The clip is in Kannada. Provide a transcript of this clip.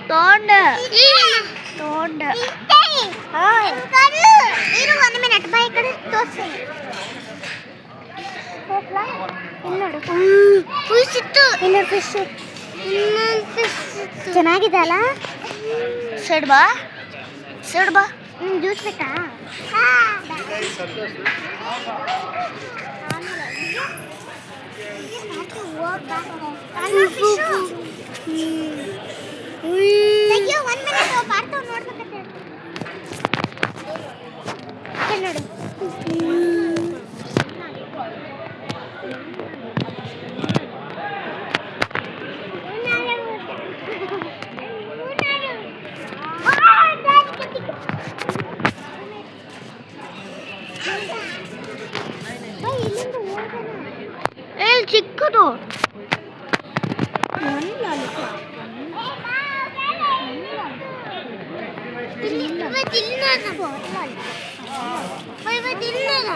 ತಗೊಂಡೆ ತಗೊಂಡೆ ಇರು 1 ಮಿನಿಟ್ ಬಾ ಈ ಕಡೆ ತೋರಿಸ್ತೀನಿ ನೋಡು ಫಿಶ್ ಇತ್ತು ಇಲ್ಲ ಫಿಶ್ ಚೆನ್ನಾಗಿದೆ ಅಲ್ಲ ಸೈಡ್ ಬಾ ಜ್ಯೂಸ್ ಬೇಕಾ ಚಿಕ್ಕದು ತಿನ್ನೋಣ